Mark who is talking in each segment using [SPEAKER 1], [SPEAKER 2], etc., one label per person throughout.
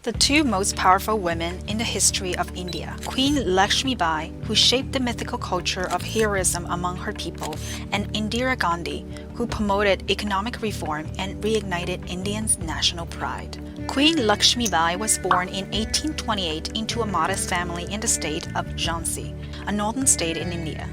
[SPEAKER 1] The two most powerful women in the history of India, Queen Lakshmi Bai, who shaped the mythical culture of heroism among her people, and Indira Gandhi, who promoted economic reform and reignited Indians' national pride. Queen Lakshmi Bai was born in 1828 into a modest family in the state of Jhansi, a northern state in India.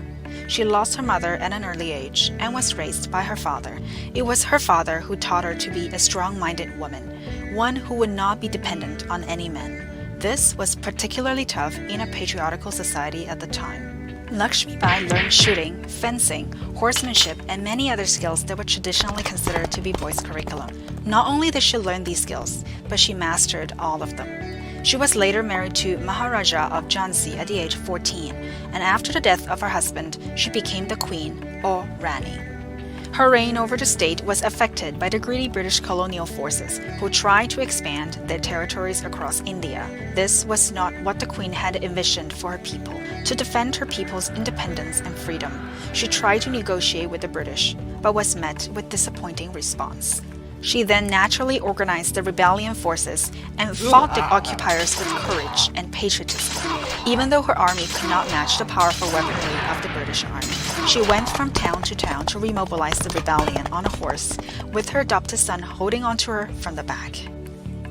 [SPEAKER 1] She lost her mother at an early age and was raised by her father. It was her father who taught her to be a strong-minded woman, one who would not be dependent on any man. This was particularly tough in a patriarchal society at the time. Lakshmi Bai learned shooting, fencing, horsemanship, and many other skills that were traditionally considered to be boys' curriculum. Not only did she learn these skills, but she mastered all of them. She was later married to Maharaja of Jhansi at the age of 14, and after the death of her husband, she became the queen, or Rani. Her reign over the state was affected by the greedy British colonial forces who tried to expand their territories across India. This was not what the queen had envisioned for her people. To defend her people's independence and freedom, she tried to negotiate with the British, but was met with disappointing response. She then naturally organized the rebellion forces and fought the occupiers with courage and patriotism. Even though her army could not match the powerful weaponry of the British army, she went from town to town to remobilize the rebellion on a horse, with her adopted son holding onto her from the back.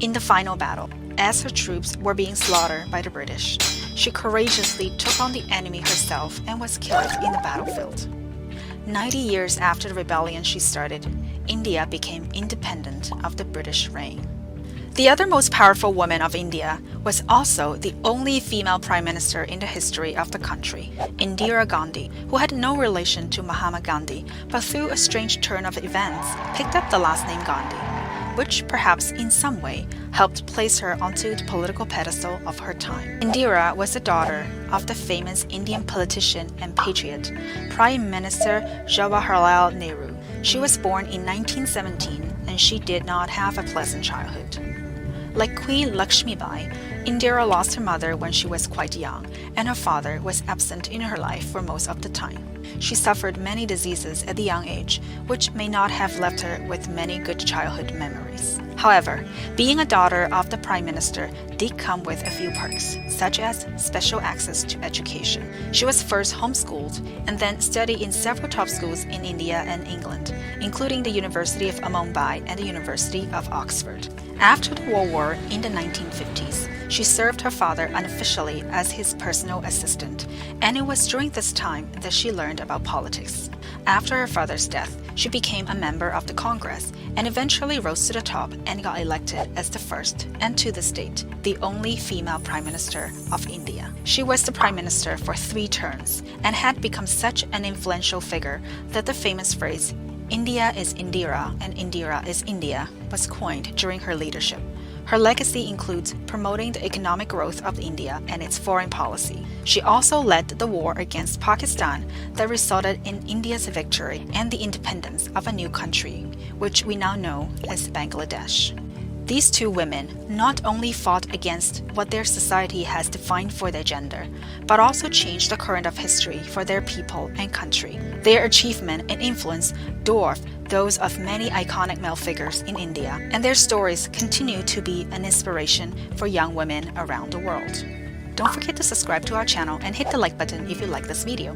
[SPEAKER 1] In the final battle, as her troops were being slaughtered by the British, she courageously took on the enemy herself and was killed in the battlefield. 90 years after the rebellion she started, India became independent of the British reign. The other most powerful woman of India was also the only female prime minister in the history of the country, Indira Gandhi, who had no relation to Mahatma Gandhi, but through a strange turn of events, picked up the last name Gandhi, which perhaps in some way helped place her onto the political pedestal of her time. Indira was the daughter of the famous Indian politician and patriot, Prime Minister Jawaharlal Nehru. She was born in 1917 and she did not have a pleasant childhood. Like Queen Lakshmi Bai, Indira lost her mother when she was quite young, and her father was absent in her life for most of the time. She suffered many diseases at a young age, which may not have left her with many good childhood memories. However, being a daughter of the Prime Minister did come with a few perks, such as special access to education. She was first homeschooled and then studied in several top schools in India and England, including the University of Mumbai and the University of Oxford. After the World War in the 1950s, she served her father unofficially as his personal assistant, and it was during this time that she learned about politics. After her father's death, she became a member of the Congress and eventually rose to the top and got elected as the first, and to this date, the only female Prime Minister of India. She was the Prime Minister for 3 terms and had become such an influential figure that the famous phrase, "India is Indira and Indira is India," was coined during her leadership. Her legacy includes promoting the economic growth of India and its foreign policy. She also led the war against Pakistan that resulted in India's victory and the independence of a new country, which we now know as Bangladesh. These two women not only fought against what their society has defined for their gender, but also changed the current of history for their people and country. Their achievement and influence dwarf those of many iconic male figures in India, and their stories continue to be an inspiration for young women around the world. Don't forget to subscribe to our channel and hit the like button if you like this video.